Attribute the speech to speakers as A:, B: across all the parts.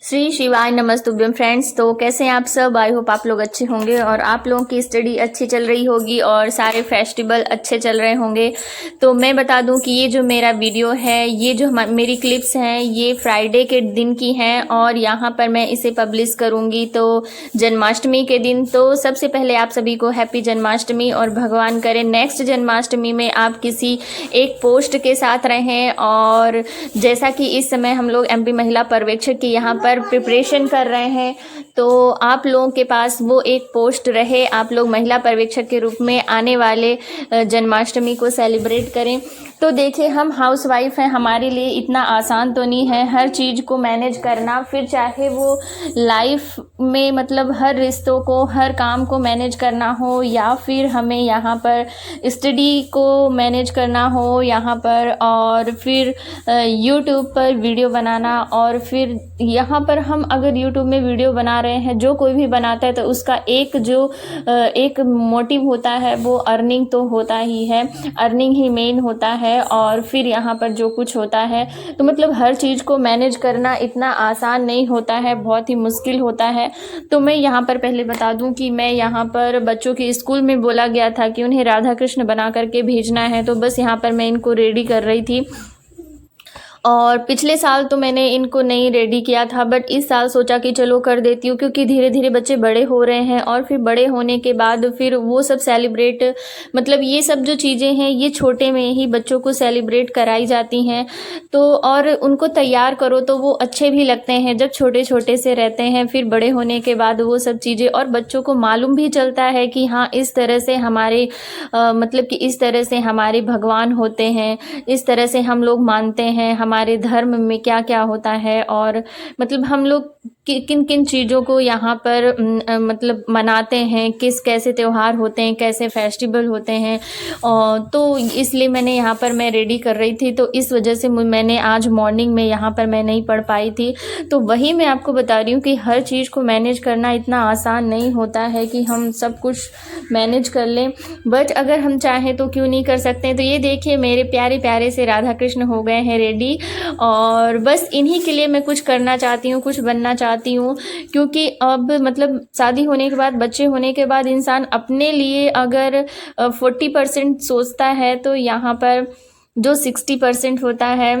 A: श्री शिवाय नमस्तुभ्यम फ्रेंड्स। तो कैसे हैं आप सब? आई होप आप लोग अच्छे होंगे और आप लोगों की स्टडी अच्छी चल रही होगी और सारे फेस्टिवल अच्छे चल रहे होंगे। तो मैं बता दूं कि ये जो मेरा वीडियो है, ये जो मेरी क्लिप्स हैं, ये फ्राइडे के दिन की हैं और यहाँ पर मैं इसे पब्लिश करूँगी तो जन्माष्टमी के दिन। तो सबसे पहले आप सभी को हैप्पी जन्माष्टमी और भगवान करें नेक्स्ट जन्माष्टमी में आप किसी एक पोस्ट के साथ रहें। और जैसा कि इस समय हम लोग एमपी महिला पर्यवेक्षक की यहाँ पर प्रिपरेशन कर रहे हैं, तो आप लोगों के पास वो एक पोस्ट रहे, आप लोग महिला पर्यवेक्षक के रूप में आने वाले जन्माष्टमी को सेलिब्रेट करें। तो देखिए, हम हाउसवाइफ हैं, हमारे लिए इतना आसान तो नहीं है हर चीज़ को मैनेज करना, फिर चाहे वो लाइफ में मतलब हर रिश्तों को, हर काम को मैनेज करना हो, या फिर हमें यहाँ पर स्टडी को मैनेज करना हो यहाँ पर, और फिर यूट्यूब पर वीडियो बनाना। और फिर यहाँ पर हम अगर यूट्यूब में वीडियो बना रहे हैं, जो कोई भी बनाता है तो उसका एक मोटिव होता है, वो अर्निंग तो होता ही है, अर्निंग ही मेन होता है। और फिर यहाँ पर जो कुछ होता है, तो मतलब हर चीज़ को मैनेज करना इतना आसान नहीं होता है, बहुत ही मुश्किल होता है। तो मैं यहाँ पर पहले बता दूँ कि मैं यहाँ पर बच्चों के स्कूल में बोला गया था कि उन्हें राधा कृष्ण बना करके भेजना है, तो बस यहाँ पर मैं इनको रेडी कर रही थी। और पिछले साल तो मैंने इनको नहीं रेडी किया था, बट इस साल सोचा कि चलो कर देती हूँ, क्योंकि धीरे धीरे बच्चे बड़े हो रहे हैं और फिर बड़े होने के बाद फिर वो सब सेलिब्रेट, मतलब ये सब जो चीज़ें हैं ये छोटे में ही बच्चों को सेलिब्रेट कराई जाती हैं। तो और उनको तैयार करो तो वो अच्छे भी लगते हैं जब छोटे छोटे से रहते हैं, फिर बड़े होने के बाद वो सब चीज़ें, और बच्चों को मालूम भी चलता है कि हाँ इस तरह से हमारे मतलब कि इस तरह से हमारे भगवान होते हैं, इस तरह से हम लोग मानते हैं, हमारे धर्म में क्या क्या होता है, और मतलब हम लोग किन किन चीज़ों को यहाँ पर मतलब मनाते हैं, कैसे त्यौहार होते हैं, कैसे फेस्टिवल होते हैं। तो इसलिए मैंने यहाँ पर मैं रेडी कर रही थी, तो इस वजह से मैंने आज मॉर्निंग में यहाँ पर मैं नहीं पढ़ पाई थी। तो वही मैं आपको बता रही हूँ कि हर चीज़ को मैनेज करना इतना आसान नहीं होता है कि हम सब कुछ मैनेज कर लें, बट अगर हम चाहें तो क्यों नहीं कर सकते हैं। तो ये देखिए, मेरे प्यारे प्यारे से राधा कृष्ण हो गए हैं रेडी, और बस इन्हीं के लिए मैं कुछ करना चाहती हूँ, कुछ बनना चाहती हूँ। क्योंकि अब मतलब शादी होने के बाद, बच्चे होने के बाद इंसान अपने लिए अगर 40% सोचता है, तो यहाँ पर जो 60% होता है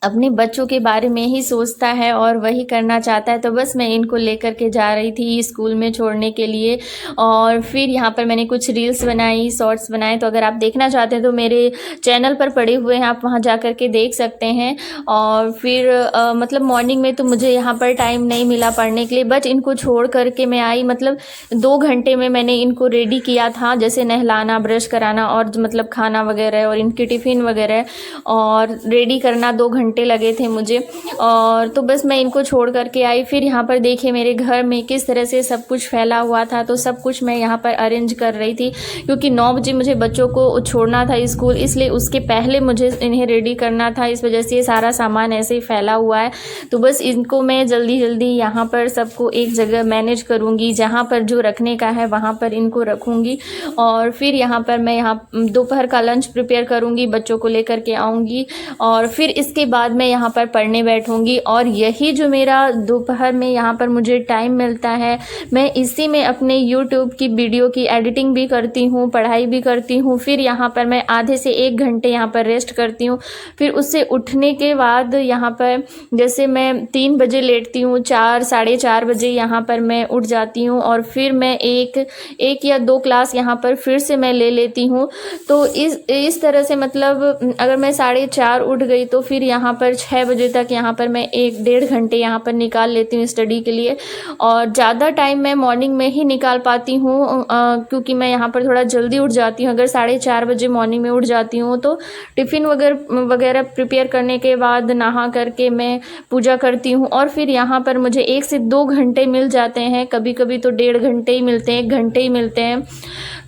A: अपने बच्चों के बारे में ही सोचता है और वही करना चाहता है। तो बस मैं इनको लेकर के जा रही थी स्कूल में छोड़ने के लिए। और फिर यहाँ पर मैंने कुछ रील्स बनाई, शॉर्ट्स बनाए, तो अगर आप देखना चाहते हैं तो मेरे चैनल पर पड़े हुए हैं, आप वहाँ जा कर के देख सकते हैं। और फिर मतलब मॉर्निंग में तो मुझे यहाँ पर टाइम नहीं मिला पढ़ने के लिए, बट इनको छोड़ करके मैं आई, मतलब 2 घंटे में मैंने इनको रेडी किया था, जैसे नहलाना, ब्रश कराना और मतलब खाना वगैरह और इनकी टिफ़िन वगैरह और रेडी करना 2 घंटे लगे थे मुझे। और तो बस मैं इनको छोड़ करके आई। फिर यहाँ पर देखिए मेरे घर में किस तरह से सब कुछ फैला हुआ था, तो सब कुछ मैं यहाँ पर अरेंज कर रही थी, क्योंकि 9 बजे मुझे बच्चों को छोड़ना था स्कूल, इसलिए उसके पहले मुझे इन्हें रेडी करना था। इस वजह से ये सारा सामान ऐसे ही फैला हुआ है। तो बस इनको मैं जल्दी जल्दी यहाँ पर सबको एक जगह मैनेज करूँगी, जहाँ पर जो रखने का है वहाँ पर इनको रखूँगी। और फिर यहाँ पर मैं यहाँ दोपहर का लंच प्रिपेयर करूँगी, बच्चों को लेकर के आऊँगी, और फिर इसके बाद मैं यहाँ पर पढ़ने बैठूँगी। और यही जो मेरा दोपहर में यहाँ पर मुझे टाइम मिलता है, मैं इसी में अपने यूट्यूब की वीडियो की एडिटिंग भी करती हूँ, पढ़ाई भी करती हूँ। फिर यहाँ पर मैं आधे से 1 घंटे यहाँ पर रेस्ट करती हूँ। फिर उससे उठने के बाद यहाँ पर जैसे मैं 3 बजे लेटती हूँ, 4 साढ़े 4 बजे यहाँ पर मैं उठ जाती हूँ, और फिर मैं एक या 2 क्लास यहाँ पर फिर से मैं ले लेती हूँ। तो इस तरह से मतलब अगर मैं 4:30 उठ गई तो फिर यहाँ पर 6 बजे तक यहाँ पर मैं 1-1.5 घंटे यहाँ पर निकाल लेती हूँ स्टडी के लिए। और ज़्यादा टाइम मैं मॉर्निंग में ही निकाल पाती हूँ, क्योंकि मैं यहाँ पर थोड़ा जल्दी उठ जाती हूँ। अगर 4:30 बजे मॉर्निंग में उठ जाती हूँ तो टिफ़िन वगैरह प्रिपेयर करने के बाद नहा करके मैं पूजा करती हूँ, और फिर यहाँ पर मुझे 1 से 2 घंटे मिल जाते हैं, कभी कभी तो 1.5 घंटे ही मिलते हैं, 1 घंटे ही मिलते हैं।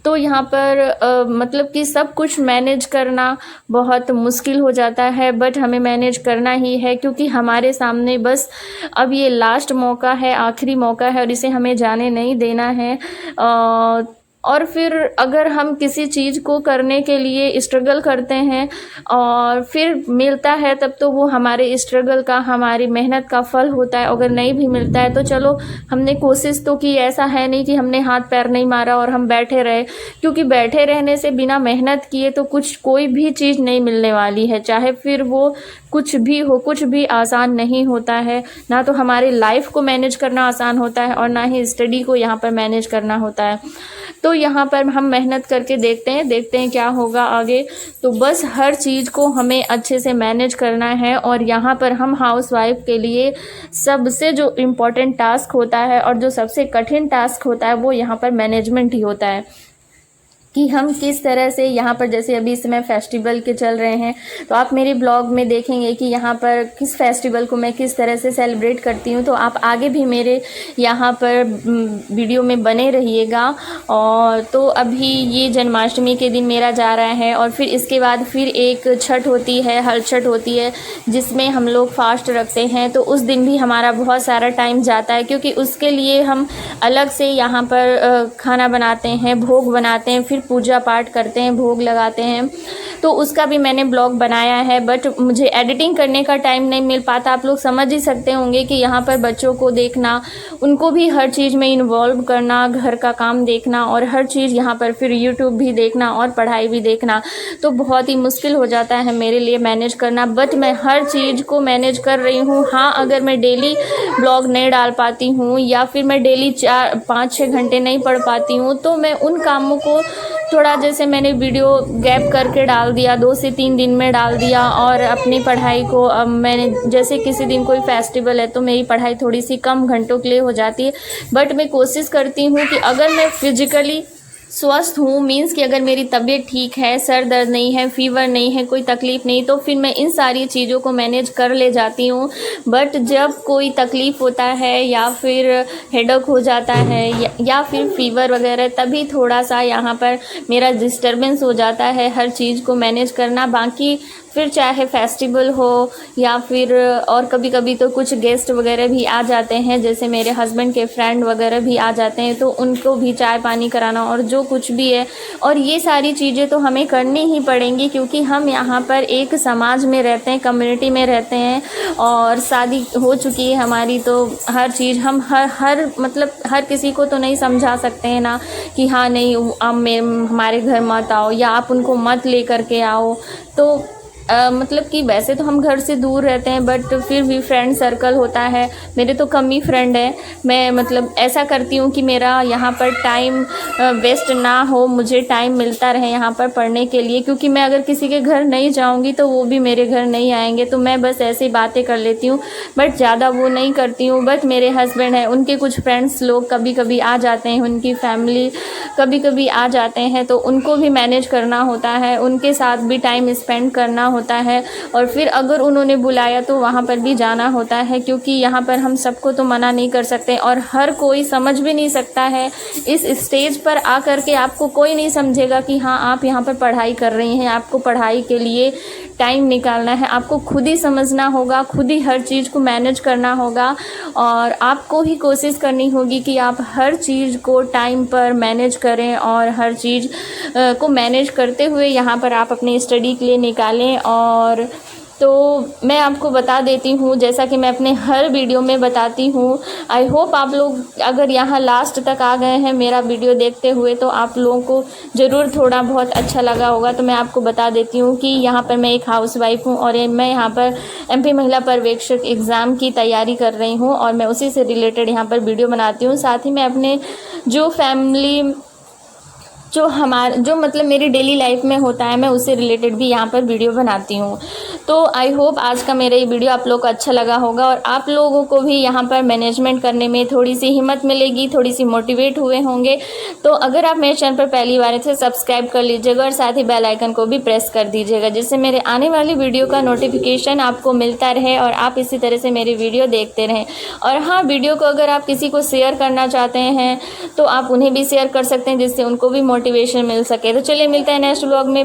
A: तो यहाँ पर मतलब कि सब कुछ मैनेज करना बहुत मुश्किल हो जाता है, बट हमें मैनेज करना ही है, क्योंकि हमारे सामने बस अब ये लास्ट मौका है, आखिरी मौका है, और इसे हमें जाने नहीं देना है। और फिर अगर हम किसी चीज़ को करने के लिए स्ट्रगल करते हैं और फिर मिलता है तब तो वो हमारे स्ट्रगल का, हमारी मेहनत का फल होता है। अगर नहीं भी मिलता है तो चलो हमने कोशिश तो की, ऐसा है नहीं कि हमने हाथ पैर नहीं मारा और हम बैठे रहे, क्योंकि बैठे रहने से बिना मेहनत किए तो कोई भी चीज़ नहीं मिलने वाली है। चाहे फिर वो कुछ भी हो, कुछ भी आसान नहीं होता है। ना तो हमारी लाइफ को मैनेज करना आसान होता है और ना ही स्टडी को यहाँ पर मैनेज करना होता है। तो यहाँ पर हम मेहनत करके देखते हैं क्या होगा आगे। तो बस हर चीज़ को हमें अच्छे से मैनेज करना है। और यहाँ पर हम हाउसवाइफ के लिए सबसे जो इम्पोर्टेंट टास्क होता है और जो सबसे कठिन टास्क होता है वो यहाँ पर मैनेजमेंट ही होता है कि हम किस तरह से यहाँ पर, जैसे अभी इस समय फेस्टिवल के चल रहे हैं तो आप मेरे ब्लॉग में देखेंगे कि यहाँ पर किस फेस्टिवल को मैं किस तरह से सेलिब्रेट करती हूँ। तो आप आगे भी मेरे यहाँ पर वीडियो में बने रहिएगा। और तो अभी ये जन्माष्टमी के दिन मेरा जा रहा है और फिर इसके बाद फिर एक छठ होती है, हर छठ होती है जिसमें हम लोग फास्ट रखते हैं। तो उस दिन भी हमारा बहुत सारा टाइम जाता है, क्योंकि उसके लिए हम अलग से यहाँ पर खाना बनाते हैं, भोग बनाते हैं, फिर पूजा पाठ करते हैं, भोग लगाते हैं। तो उसका भी मैंने ब्लॉग बनाया है, बट मुझे एडिटिंग करने का टाइम नहीं मिल पाता। आप लोग समझ ही सकते होंगे कि यहाँ पर बच्चों को देखना, उनको भी हर चीज़ में इन्वॉल्व करना, घर का काम देखना और हर चीज़ यहाँ पर फिर यूट्यूब भी देखना और पढ़ाई भी देखना, तो बहुत ही मुश्किल हो जाता है मेरे लिए मैनेज करना। बट मैं हर चीज़ को मैनेज कर रही हूँ। हाँ, अगर मैं डेली ब्लॉग नहीं डाल पाती हूँ या फिर मैं डेली 4-5-6 घंटे नहीं पढ़ पाती हूँ तो मैं उन कामों को थोड़ा, जैसे मैंने वीडियो गैप करके डाल दिया, 2 से 3 दिन में डाल दिया। और अपनी पढ़ाई को अब मैंने, जैसे किसी दिन कोई फेस्टिवल है तो मेरी पढ़ाई थोड़ी सी कम घंटों के लिए हो जाती है। बट मैं कोशिश करती हूँ कि अगर मैं फिजिकली स्वस्थ हूँ, मीन्स कि अगर मेरी तबीयत ठीक है, सर दर्द नहीं है, फीवर नहीं है, कोई तकलीफ़ नहीं, तो फिर मैं इन सारी चीज़ों को मैनेज कर ले जाती हूँ। बट जब कोई तकलीफ़ होता है या फिर हेडेक हो जाता है या फिर फीवर वगैरह, तभी थोड़ा सा यहाँ पर मेरा डिस्टर्बेंस हो जाता है हर चीज़ को मैनेज करना। बाकी फिर चाहे फेस्टिवल हो या फिर और कभी कभी तो कुछ गेस्ट वगैरह भी आ जाते हैं, जैसे मेरे हस्बैंड के फ्रेंड वगैरह भी आ जाते हैं, तो उनको भी चाय पानी कराना और जो कुछ भी है। और ये सारी चीज़ें तो हमें करनी ही पड़ेंगी, क्योंकि हम यहाँ पर एक समाज में रहते हैं, कम्युनिटी में रहते हैं और शादी हो चुकी है हमारी। तो हर चीज़ हम हर किसी को तो नहीं समझा सकते हैं ना कि हाँ नहीं आप हमारे घर मत आओ या आप उनको मत ले करके आओ। तो मतलब कि वैसे तो हम घर से दूर रहते हैं, बट फिर भी फ्रेंड सर्कल होता है। मेरे तो कम ही फ्रेंड है। मैं मतलब ऐसा करती हूँ कि मेरा यहाँ पर टाइम वेस्ट ना हो, मुझे टाइम मिलता रहे यहाँ पर पढ़ने के लिए, क्योंकि मैं अगर किसी के घर नहीं जाऊँगी तो वो भी मेरे घर नहीं आएंगे। तो मैं बस ऐसी बातें कर लेती हूँ, बट ज़्यादा वो नहीं करती हूँ। बट मेरे हस्बैंड हैं, उनके कुछ फ्रेंड्स लोग कभी कभी आ जाते हैं, उनकी फैमिली कभी कभी आ जाते हैं, तो उनको भी मैनेज करना होता है, उनके साथ भी टाइम स्पेंड करना होता है। और फिर अगर उन्होंने बुलाया तो वहाँ पर भी जाना होता है, क्योंकि यहाँ पर हम सबको तो मना नहीं कर सकते और हर कोई समझ भी नहीं सकता है। इस स्टेज पर आकर के आपको कोई नहीं समझेगा कि हाँ आप यहाँ पर पढ़ाई कर रही हैं, आपको पढ़ाई के लिए टाइम निकालना है। आपको खुद ही समझना होगा, खुद ही हर चीज़ को मैनेज करना होगा और आपको ही कोशिश करनी होगी कि आप हर चीज़ को टाइम पर मैनेज करें और हर चीज़ को मैनेज करते हुए यहाँ पर आप अपनी स्टडी के लिए निकालें। और तो मैं आपको बता देती हूँ, जैसा कि मैं अपने हर वीडियो में बताती हूँ। आई होप आप लोग अगर यहाँ लास्ट तक आ गए हैं मेरा वीडियो देखते हुए तो आप लोगों को ज़रूर थोड़ा बहुत अच्छा लगा होगा। तो मैं आपको बता देती हूँ कि यहाँ पर मैं एक हाउसवाइफ हूँ और मैं यहाँ पर MP महिला पर्यवेक्षक एग्ज़ाम की तैयारी कर रही हूँ और मैं उसी से रिलेटेड यहाँ पर वीडियो बनाती हूँ। साथ ही मैं अपने जो फैमिली जो मतलब मेरी डेली लाइफ में होता है, मैं उससे रिलेटेड भी यहाँ पर वीडियो बनाती हूँ। तो आई होप आज का मेरा ये वीडियो आप लोग को अच्छा लगा होगा और आप लोगों को भी यहाँ पर मैनेजमेंट करने में थोड़ी सी हिम्मत मिलेगी, थोड़ी सी मोटिवेट हुए होंगे। तो अगर आप मेरे चैनल पर पहली बार थे सब्सक्राइब कर लीजिएगा और साथ ही बेल आइकन को भी प्रेस कर दीजिएगा, जिससे मेरे आने वाली वीडियो का नोटिफिकेशन आपको मिलता रहे और आप इसी तरह से मेरी वीडियो देखते रहें। और हाँ, वीडियो को अगर आप किसी को शेयर करना चाहते हैं तो आप उन्हें भी शेयर कर सकते हैं, जिससे उनको भी मोटिवेशन मिल सके। तो चलिए मिलते हैं नेक्स्ट व्लॉग में।